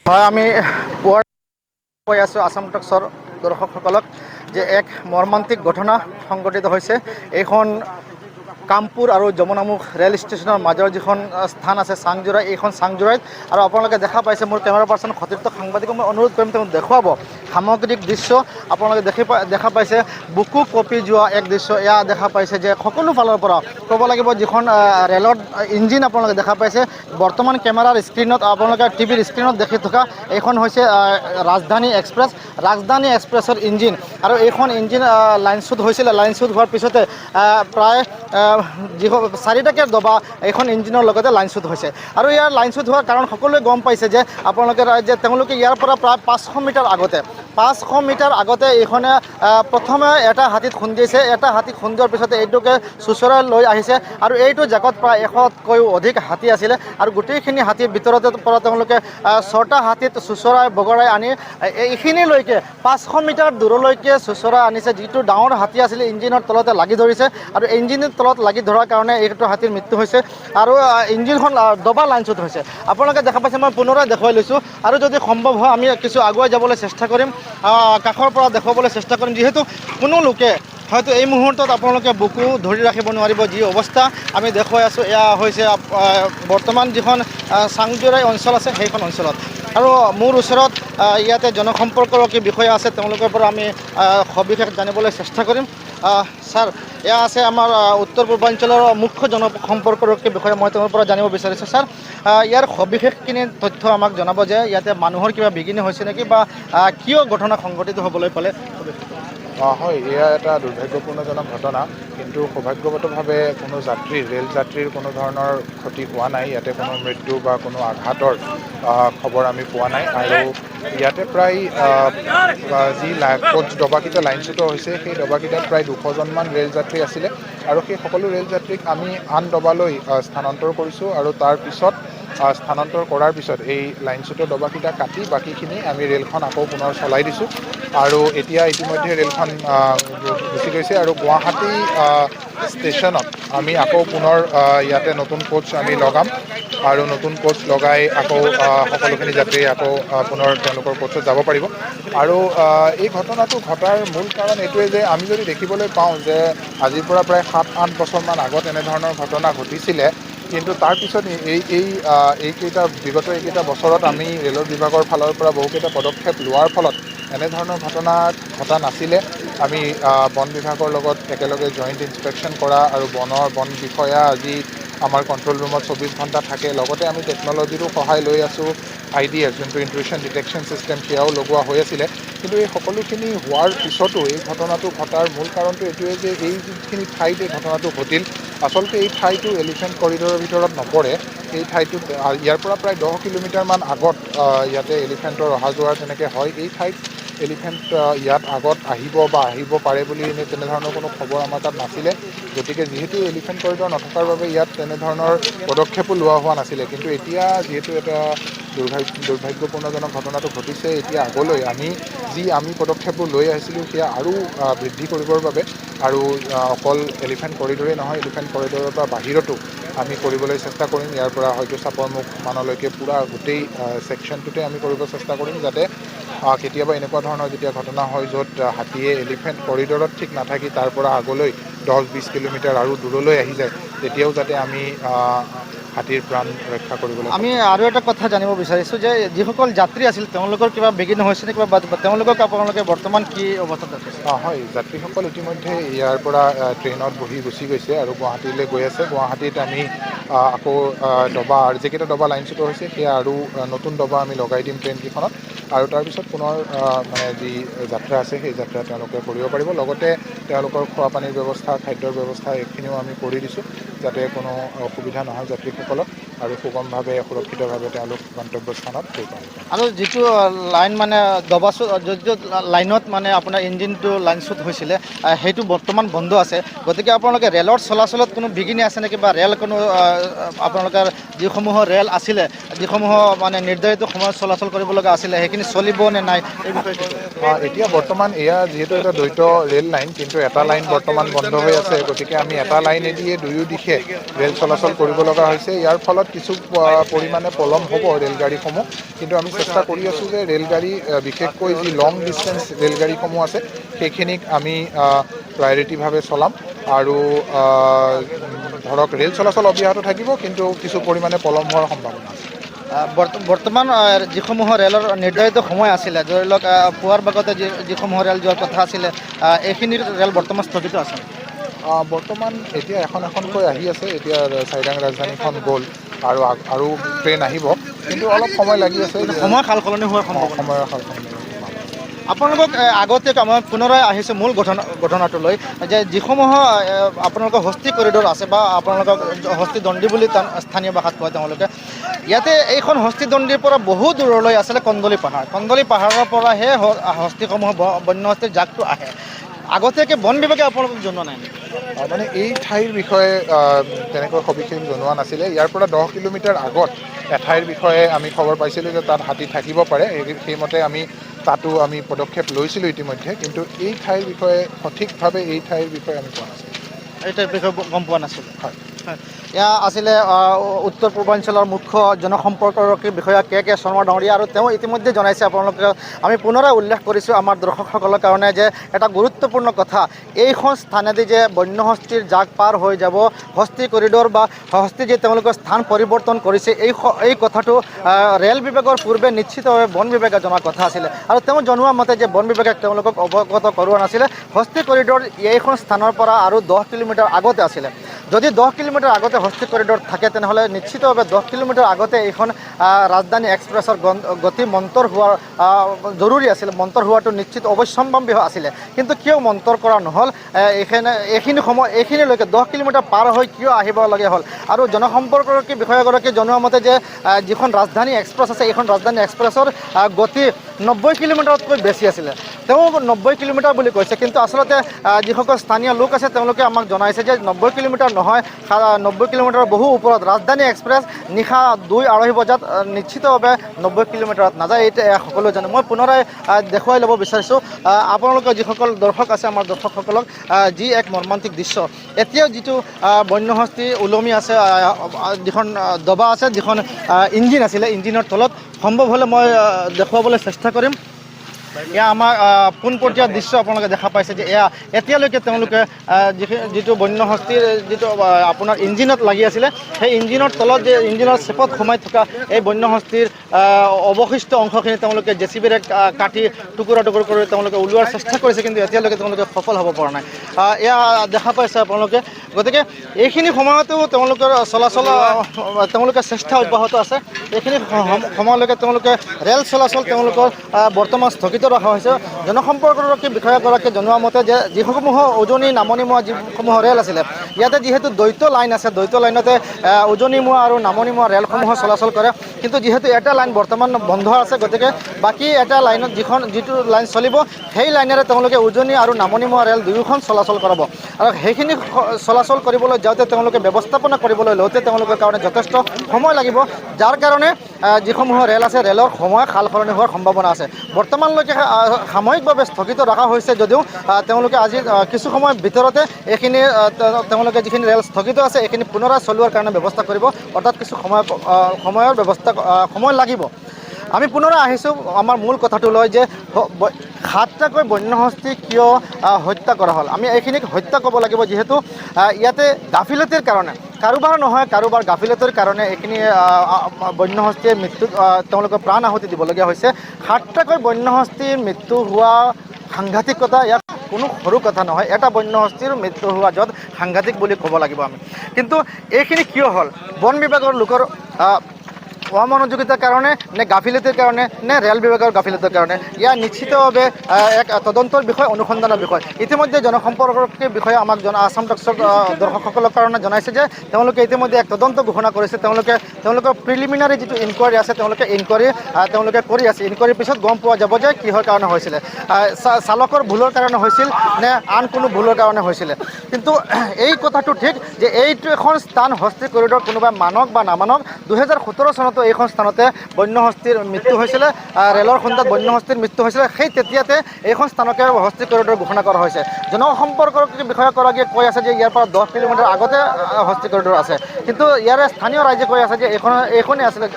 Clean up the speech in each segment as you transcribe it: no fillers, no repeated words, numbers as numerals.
হয় আমি কৈ আছোঁ আসাম টক্সৰ দৰ্শকসকলক যে এক মৰ্মান্তিক ঘটনা সংঘটিত হৈছে। এইখন কামপুৰ আৰু যমুনামুখ ৰেল ষ্টেচনৰ মাজৰ যিখন স্থান আছে চাংজোৰাই, এইখন চাংজোৰাইত। আৰু আপোনালোকে দেখা পাইছে, মোৰ কেমেৰা পাৰ্চন সতীৰ্থ সাংবাদিকক মই অনুৰোধ কৰিম তেওঁ দেখুৱাব সামগ্ৰিক দৃশ্য। আপোনালোকে দেখা পাইছে বুকু কঁপি যোৱা এক দৃশ্য। এয়া দেখা পাইছে যে সকলো ফালৰ পৰা ক'ব লাগিব, যিখন ৰেলৰ ইঞ্জিন আপোনালোকে দেখা পাইছে বৰ্তমান কেমেৰাৰ স্ক্ৰীণত, আপোনালোকে টিভিৰ স্ক্ৰীণত দেখি থকা এইখন হৈছে ৰাজধানী এক্সপ্ৰেছ। ৰাজধানী এক্সপ্ৰেছৰ ইঞ্জিন, আৰু এইখন ইঞ্জিন লাইনচ্যুত হৈছিলে। লাইনচ্যুত হোৱাৰ পিছতে প্ৰায় যিখন 4টাকৈ দবা এইখন ইঞ্জিনৰ লগতে লাইনচ্যুত হৈছে। আৰু ইয়াৰ লাইনচ্যুত হোৱাৰ কাৰণ সকলোৱে গম পাইছে যে আপোনালোকে যে তেওঁলোকে ইয়াৰ পৰা প্ৰায় 500 মিটাৰ আগতে এইখনে প্ৰথমে এটা হাতীত খুন্দিছে। এটা হাতীত খুন্দোৱাৰ পিছতে এইটোকে চুচৰাই লৈ আহিছে, আৰু এইটো জাকত প্ৰায় 100তকৈও অধিক হাতী আছিলে। আৰু গোটেইখিনি হাতীৰ ভিতৰতে পৰা তেওঁলোকে 6টা হাতীত চুচৰাই বগৰাই আনি এইখিনিলৈকে 500 মিটাৰ দূৰলৈকে চুচৰাই আনিছে। যিটো ডাঙৰ হাতী আছিলে ইঞ্জিনৰ তলতে লাগি ধৰিছে, আৰু ইঞ্জিনৰ তলত লাগি ধৰাৰ কাৰণে এইটো হাতীৰ মৃত্যু হৈছে, আৰু ইঞ্জিনখন দবা লাইনচ্যুত হৈছে। আপোনালোকে দেখা পাইছে, মই পুনৰাই দেখুৱাই লৈছোঁ। আৰু যদি সম্ভৱ হয় আমি কিছু আগুৱাই যাবলৈ চেষ্টা কৰিম, কাষৰ পৰা দেখুৱাবলৈ চেষ্টা কৰিম, যিহেতু কোনো লোকে হয়তো এই মুহূৰ্তত আপোনালোকে বুকু ধৰি ৰাখিব নোৱাৰিব যি অৱস্থা আমি দেখুৱাই আছোঁ। এয়া হৈছে বৰ্তমান যিখন চাংজোৰাই অঞ্চল আছে সেইখন অঞ্চলত। আৰু মোৰ ওচৰত ইয়াতে জনসম্পৰ্কৰক্ষী বিষয়া আছে, তেওঁলোকৰ পৰা আমি সবিশেষ জানিবলৈ চেষ্টা কৰিম। ছাৰ, এয়া আছে আমাৰ উত্তৰ পূৰ্বাঞ্চলৰ মুখ্য জনসম্পৰ্কৰক্ষী বিষয়া, মই তেওঁৰ পৰা জানিব বিচাৰিছোঁ। ছাৰ, ইয়াৰ সবিশেষখিনি তথ্য আমাক জনাব যে ইয়াতে মানুহৰ কিবা বিঘিনি হৈছে নেকি, বা কিয় ঘটনা সংঘটিত হ'বলৈ পালে? হয়, এয়া এটা দুৰ্ভাগ্যপূৰ্ণজনক ঘটনা, কিন্তু সৌভাগ্যৱতভাৱে কোনো ৰেল যাত্ৰীৰ কোনো ধৰণৰ ক্ষতি হোৱা নাই। ইয়াতে কোনো মৃত্যু বা কোনো আঘাতৰ খবৰ আমি পোৱা নাই। আৰু ইয়াতে প্ৰায় যি কোচ ডবাকেইটা লাইনচ্যুত হৈছে, সেই ডবাকেইটাত প্ৰায় 200জনমান ৰেল যাত্ৰী আছিলে, আৰু সেই সকলো ৰেল যাত্ৰীক আমি আন ডবালৈ স্থানান্তৰ কৰিছোঁ। আৰু তাৰপিছত স্থানান্তৰ কৰাৰ পিছত এই লাইনচ্যুত ডবাকেইটা কাটি বাকীখিনি আমি ৰেলখন আকৌ পুনৰ চলাই দিছোঁ। আৰু এতিয়া ইতিমধ্যে ৰেলখন গুচি গৈছে, আৰু গুৱাহাটী ষ্টেচনত আমি আকৌ পুনৰ ইয়াতে নতুন কোচ আমি লগাম, আৰু নতুন কোচ লগাই আকৌ সকলোখিনি যাত্ৰী আকৌ পুনৰ তেওঁলোকৰ কোচত যাব পাৰিব। আৰু এই ঘটনাটো ঘটাৰ মূল কাৰণ এইটোৱে যে আমি যদি দেখিবলৈ পাওঁ যে আজিৰ পৰা প্ৰায় 7-8 বছৰমান আগত এনেধৰণৰ ঘটনা ঘটিছিলে, কিন্তু তাৰপিছত এইকেইটা বছৰত আমি ৰেলৰ বিভাগৰ ফালৰ পৰা বহুকেইটা পদক্ষেপ লোৱাৰ ফলত এনেধৰণৰ ঘটনা ঘটা নাছিলে। আমি বন বিভাগৰ লগত একেলগে জইণ্ট ইনস্পেকশ্যন কৰা, আৰু বন বিষয়া আজি আমাৰ কণ্ট্ৰল ৰুমত 24 ঘণ্টা থাকে। লগতে আমি টেকন'লজিৰো সহায় লৈ আছোঁ। IDS যোনটো ইণ্ট্ৰুশ্যন ডিটেকশ্যন ছিষ্টেম, সেয়াও লগোৱা হৈ আছিলে। কিন্তু এই সকলোখিনি হোৱাৰ পিছতো এই ঘটনাটো ঘটাৰ মূল কাৰণটো এইটোৱে যে এই যিখিনি ঠাইত এই ঘটনাটো ঘটিল, আচলতে এই ঠাইটো এলিফেণ্ট কৰিডৰৰ ভিতৰত নপৰে। এই ঠাইটোত ইয়াৰ পৰা প্ৰায় 10 কিলোমিটাৰমান আগত ইয়াতে এলিফেণ্টৰ অহা যোৱাৰ তেনেকৈ হয়। এই ঠাইত এলিফেণ্ট ইয়াত আগত আহিব পাৰে বুলি তেনেধৰণৰ কোনো খবৰ আমাৰ তাত নাছিলে। গতিকে যিহেতু এলিফেণ্ট কৰিডৰ নথকাৰ বাবে ইয়াত তেনেধৰণৰ পদক্ষেপো লোৱা হোৱা নাছিলে। কিন্তু এতিয়া যিহেতু এটা দুৰ্ভাগ্যপূৰ্ণজনক ঘটনাটো ঘটিছে, এতিয়া আগলৈ আমি পদক্ষেপবোৰ লৈ আহিছিলোঁ সেয়া আৰু বৃদ্ধি কৰিবৰ বাবে, আৰু অকল এলিফেণ্ট কৰিডৰেই নহয়, এলিফেণ্ট কৰিডৰৰ পৰা বাহিৰতো আমি কৰিবলৈ চেষ্টা কৰিম। ইয়াৰ পৰা হয়তো চাপৰমুখ মানলৈকে পুৰা গোটেই ছেকশ্যনটোতে আমি কৰিব চেষ্টা কৰিম, যাতে কেতিয়াবা এনেকুৱা ধৰণৰ যেতিয়া ঘটনা হয় য'ত হাতীয়ে এলিফেণ্ট কৰিডৰত ঠিক নাথাকি তাৰ পৰা আগলৈ 10-20 কিলোমিটাৰ আৰু দূৰলৈ আহি যায়, তেতিয়াও যাতে আমি হাতীৰ প্ৰাণ ৰক্ষা কৰিবলৈ আমি আৰু এটা কথা জানিব বিচাৰিছোঁ যে যিসকল যাত্ৰী আছিল তেওঁলোকৰ কিবা বিঘিনি হৈছে নেকি, বা তেওঁলোকক আপোনালোকে বৰ্তমান কি অৱস্থাত ৰাখিছে? হয়, যাত্ৰীসকল ইতিমধ্যে ইয়াৰ পৰা ট্ৰেইনত বহি গুচি গৈছে আৰু গুৱাহাটীলৈ গৈ আছে। গুৱাহাটীত আমি আকৌ যিকেইটা ডবা লাইনচ্যুত হৈছে সেয়া আৰু নতুন ডবা আমি লগাই দিম ট্ৰেইনকেইখনত, আৰু তাৰপিছত পুনৰ যি যাত্ৰা আছে সেই যাত্ৰা তেওঁলোকে কৰিব পাৰিব। লগতে তেওঁলোকৰ খোৱা পানীৰ ব্যৱস্থা, খাদ্যৰ ব্যৱস্থা এইখিনিও আমি কৰি দিছোঁ, যাতে কোনো অসুবিধা নহয় যাত্ৰীসকলক, আৰু সুগমভাৱে সুৰক্ষিতভাৱে তেওঁলোক গন্তব্যস্থানত গৈ পাব। আৰু যিটো লাইন মানে যিটো লাইনত মানে আপোনাৰ ইঞ্জিনটো লাইনচ্যুত হৈছিলে, সেইটো বৰ্তমান বন্ধ আছে। গতিকে আপোনালোকে ৰেলৰ চলাচলত কোনো বিঘিনি আছে নেকি, বা কোনো আপোনালোকৰ যিসমূহৰ ৰেল আছিলে, যিসমূহ মানে নিৰ্ধাৰিত সময়ত চলাচল কৰিব লগা আছিলে, সেইখিনি চলিব নে নাই এই বিষয়ে? এতিয়া বৰ্তমান এয়া যিহেতু এটা দ্বৈত ৰেল লাইন, কিন্তু এটা লাইন বৰ্তমান বন্ধ হৈ আছে। গতিকে আমি এটা লাইনেদিয়ে দুয়ো দিশে ৰেল চলাচল কৰিব লগা হৈছে। ইয়াৰ ফলত সময়ত কিছু পৰিমাণে পলম হ'ব ৰেলগাড়ীসমূহ, কিন্তু আমি চেষ্টা কৰি আছোঁ যে ৰেলগাড়ী বিশেষকৈ যি লং ডিষ্টেঞ্চ ৰেলগাড়ীসমূহ আছে সেইখিনিক আমি প্ৰায়ৰিটিভাৱে চলাম আৰু ধৰক ৰেল চলাচল অব্যাহত থাকিব, কিন্তু কিছু পৰিমাণে পলম হোৱাৰ সম্ভাৱনা আছে। বৰ্তমান যিসমূহ ৰেলৰ নিৰ্ধাৰিত সময় আছিলে, ধৰি লওক পুৱাৰ ভাগতে যিসমূহ ৰেল যোৱাৰ কথা আছিলে, এইখিনিৰ ৰেল বৰ্তমান স্থগিত আছে। বৰ্তমান এতিয়া এখনকৈ আহি আছে। এতিয়া চাইৰাং ৰাজধানীখন গ'ল আৰু ট্ৰেইন আহিব, কিন্তু অলপ সময় লাগি আছে। সময় সাল সলনি হোৱাৰ সম্ভাৱনা। সময়ৰ সাল সলনি। আপোনালোকক আগতীয়াকৈ মই পুনৰাই আহিছোঁ মূল ঘটনাটোলৈ, যে যিসমূহ আপোনালোকৰ হস্তি কৰিডৰ আছে বা আপোনালোকক হস্তি দণ্ডি বুলি স্থানীয় ভাষাত কয় তেওঁলোকে, ইয়াতে এইখন হস্তি দণ্ডিৰ পৰা বহু দূৰলৈ আছিলে কন্দলী পাহাৰ। কন্দলী পাহাৰৰ পৰাহে হস্তিসমূহ বন্য হস্তিৰ জাকটো আহে। আগতীয়াকৈ বন বিভাগে আপোনালোকক জনোৱা নাই? মানে এই ঠাইৰ বিষয়ে তেনেকৈ সবিশেষ জনোৱা নাছিলে। ইয়াৰ পৰা 10 কিলোমিটাৰ আগত এঠাইৰ বিষয়ে আমি খবৰ পাইছিলোঁ যে তাত হাতী থাকিব পাৰে, সেইমতে আমি তাতো পদক্ষেপ লৈছিলোঁ ইতিমধ্যে, কিন্তু এই ঠাইৰ বিষয়ে সঠিকভাৱে আমি পোৱা নাছিলোঁ। এই ঠাইৰ বিষয়ে গম পোৱা নাছিলোঁ। হয়। এয়া আছিলে উত্তৰ পূৰ্বাঞ্চলৰ মুখ্য জনসম্পৰ্কৰক্ষী বিষয়া কে শৰ্মা ডাঙৰীয়া, আৰু তেওঁ ইতিমধ্যে জনাইছে আপোনালোকে, আমি পুনৰাই উল্লেখ কৰিছোঁ আমাৰ দৰ্শকসকলৰ কাৰণে, যে এটা গুৰুত্বপূৰ্ণ কথা, এইখন স্থানেদি যে বন্য হস্তিৰ জাক পাৰ হৈ যাব, হস্তি কৰিডৰ বা হস্তি যে তেওঁলোকৰ স্থান পৰিৱৰ্তন কৰিছে, এই কথাটো ৰেল বিভাগৰ পূৰ্বে নিশ্চিতভাৱে বন বিভাগে জনাৰ কথা আছিলে, আৰু তেওঁ জনোৱা মতে যে বন বিভাগে তেওঁলোকক অৱগত কৰোৱা নাছিলে। হস্তি কৰিডৰ এইখন স্থানৰ পৰা আৰু 10 কিলোমিটাৰ আগতে আছিলে। যদি 10 কিলোমিটাৰ আগতে হস্তি কৰিডৰ থাকে, তেনেহ'লে নিশ্চিতভাৱে 10 কিলোমিটাৰ আগতে এইখন ৰাজধানী এক্সপ্ৰেছৰ গতি মন্থৰ হোৱাৰ জৰুৰী আছিল। মন্থৰ হোৱাটো নিশ্চিত অৱশ্যম্ভাৱী আছিলে, কিন্তু কিয় মন্থৰ কৰা নহ'ল? এইখিনিলৈকে 10 কিলোমিটাৰ পাৰ হৈ কিয় আহিবলগীয়া হ'ল? আৰু জনসম্পৰ্কৰক্ষী বিষয়াগৰাকীয়ে জনোৱা মতে যে যিখন ৰাজধানী এক্সপ্ৰেছ আছে, এইখন ৰাজধানী এক্সপ্ৰেছৰ গতি 90 কিলোমিটাৰতকৈ বেছি আছিলে। তেওঁ 90 কিলোমিটাৰ বুলি কৈছে, কিন্তু আচলতে যিসকল স্থানীয় লোক আছে তেওঁলোকে আমাক জনাইছে যে 90 কিলোমিটাৰ নহয়, 90 কিলোমিটাৰৰ বহু ওপৰত। ৰাজধানী এক্সপ্ৰেছ নিশা 2-2:30 বজাত নিশ্চিতভাৱে 90 কিলোমিটাৰত নাযায়, এইটো সকলোৱে জানে। মই পুনৰাই দেখুৱাই ল'ব বিচাৰিছোঁ আপোনালোকৰ যিসকল দৰ্শক আছে, আমাৰ দৰ্শকসকলক যি এক মৰ্মান্তিক দৃশ্য। এতিয়াও যিটো বন্য হস্তি ওলমি আছে, যিখন দবা আছে, যিখন ইঞ্জিন আছিলে, ইঞ্জিনৰ তলত সম্ভৱ হ'লে মই দেখুৱাবলৈ চেষ্টা কৰিম। এয়া আমাৰ পোনপটীয়া দৃশ্য আপোনালোকে দেখা পাইছে, যে এতিয়ালৈকে তেওঁলোকে যিটো বন্য হস্তিৰ যিটো আপোনাৰ ইঞ্জিনত লাগি আছিলে, সেই ইঞ্জিনৰ তলত যে ইঞ্জিনৰ চেপত সোমাই থকা এই বন্য হস্তিৰ অৱশিষ্ট অংশখিনি তেওঁলোকে জেচিবিৰে কাটি টুকুৰা কৰি তেওঁলোকে ওলোৱাৰ চেষ্টা কৰিছে, কিন্তু এতিয়ালৈকে তেওঁলোকে সফল হ'ব পৰা নাই। এয়া দেখা পাইছে আপোনালোকে। গতিকে এইখিনি সময়তো তেওঁলোকৰ তেওঁলোকে চেষ্টা অব্যাহত আছে। এইখিনি সময়লৈকে তেওঁলোকে ৰেল চলাচল তেওঁলোকৰ বৰ্তমান স্থগিত ৰখা হৈছে। জনসম্পৰ্কৰক্ষী বিষয়াগৰাকীয়ে জনোৱা মতে যে যিসমূহ উজনি নামনিমুৱা যিসমূহ ৰেল আছিলে, ইয়াতে যিহেতু দ্বৈত লাইন আছে, দ্বৈত লাইনতে উজনিমুৱা আৰু নামনিমুৱা ৰেলসমূহ চলাচল কৰে, কিন্তু যিহেতু এটা লাইন বৰ্তমান বন্ধ আছে, গতিকে বাকী এটা লাইনত যিটো লাইন চলিব, সেই লাইনেৰে তেওঁলোকে উজনি আৰু নামনিমুৱা ৰেল দুয়োখন চলাচল কৰাব। আৰু সেইখিনি চলাচল কৰিবলৈ যাওঁতে তেওঁলোকে ব্যৱস্থাপনা কৰিবলৈ লওঁতে তেওঁলোকৰ কাৰণে যথেষ্ট সময় লাগিব, যাৰ কাৰণে যিসমূহ ৰেল আছে, ৰেলৰ সময় সাল সলনি হোৱাৰ সম্ভাৱনা আছে। বৰ্তমানলৈকে সাময়িকভাৱে স্থগিত ৰখা হৈছে যদিও তেওঁলোকে আজি কিছু সময়ৰ ভিতৰতে এইখিনি তেওঁলোকে যিখিনি ৰেল স্থগিত আছে, এইখিনি পুনৰাই চলোৱাৰ কাৰণে ব্যৱস্থা কৰিব, অৰ্থাৎ কিছু সময় লাগিব। আমি পুনৰাই আহিছোঁ আমাৰ মূল কথাটোলৈ, যে 7টাকৈ বন্য হস্তি কিয় হত্যা কৰা হ'ল। আমি এইখিনিক হত্যা ক'ব লাগিব, যিহেতু ইয়াতে গাফিলতিৰ কাৰণে, কাৰোবাৰ নহয় কাৰোবাৰ গাফিলতিৰ কাৰণে এইখিনি বন্য হস্তিয়ে তেওঁলোকে প্ৰাণ আহুতি দিবলগীয়া হৈছে। 7টাকৈ বন্য হস্তিৰ মৃত্যু হোৱা সাংঘাতিকতা ইয়াত কোনো সৰু কথা নহয়। এটা বন্য হস্তিৰ মৃত্যু হোৱা য'ত সাংঘাতিক বুলি ক'ব লাগিব আমি। কিন্তু এইখিনি কিয় হ'ল? বন বিভাগৰ লোকৰ অমনোযোগিতাৰ কাৰণে, নে গাফিলতিৰ কাৰণে, নে ৰেল বিভাগৰ গাফিলতিৰ কাৰণে? ইয়াৰ নিশ্চিতভাৱে এক তদন্তৰ বিষয়, অনুসন্ধানৰ বিষয়। ইতিমধ্যে জনসম্পৰ্কৰক্ষী বিষয়ে আমাক আসাম টক্সৰ দৰ্শকসকলৰ কাৰণে জনাইছে যে তেওঁলোকে ইতিমধ্যে এক তদন্ত ঘোষণা কৰিছে। তেওঁলোকৰ প্ৰিলিমিনাৰী যিটো ইনকুৱাৰী আছে, তেওঁলোকে কৰি আছে। ইনকুৱাৰীৰ পিছত গম পোৱা যাব যে কিহৰ কাৰণে হৈছিলে, চালকৰ ভুলৰ কাৰণে হৈছিল নে আন কোনো ভুলৰ কাৰণে হৈছিলে। কিন্তু এই কথাটো ঠিক যে এইটো এখন স্থান হস্তি কৰিডৰ কোনোবাই মানক বা নামানক 2017 চনতে কিন্তু এইখন স্থানতে বন্যহস্তীৰ মৃত্যু হৈছিলে ৰেলৰ খুন্দাত বন্যহস্তীৰ মৃত্যু হৈছিলে সেই তেতিয়াতে এইখন স্থানকে হস্তি কৰিডৰ ঘোষণা কৰা হৈছে জনসম্পৰ্কৰ বিষয়াগৰাকীয়ে কৈ আছে যে ইয়াৰ পৰা 10 কিলোমিটাৰ আগতে হস্তি কৰিডৰ আছে কিন্তু ইয়াৰে স্থানীয় ৰাইজে কৈ আছে যে এইখনেই আছিলে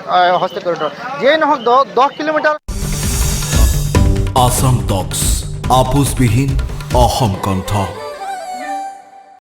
হস্তি কৰিডৰ যিয়েই নহওক 10 কিলোমিটাৰ আসাম টক্স আপোচবিহীন অসম কণ্ঠ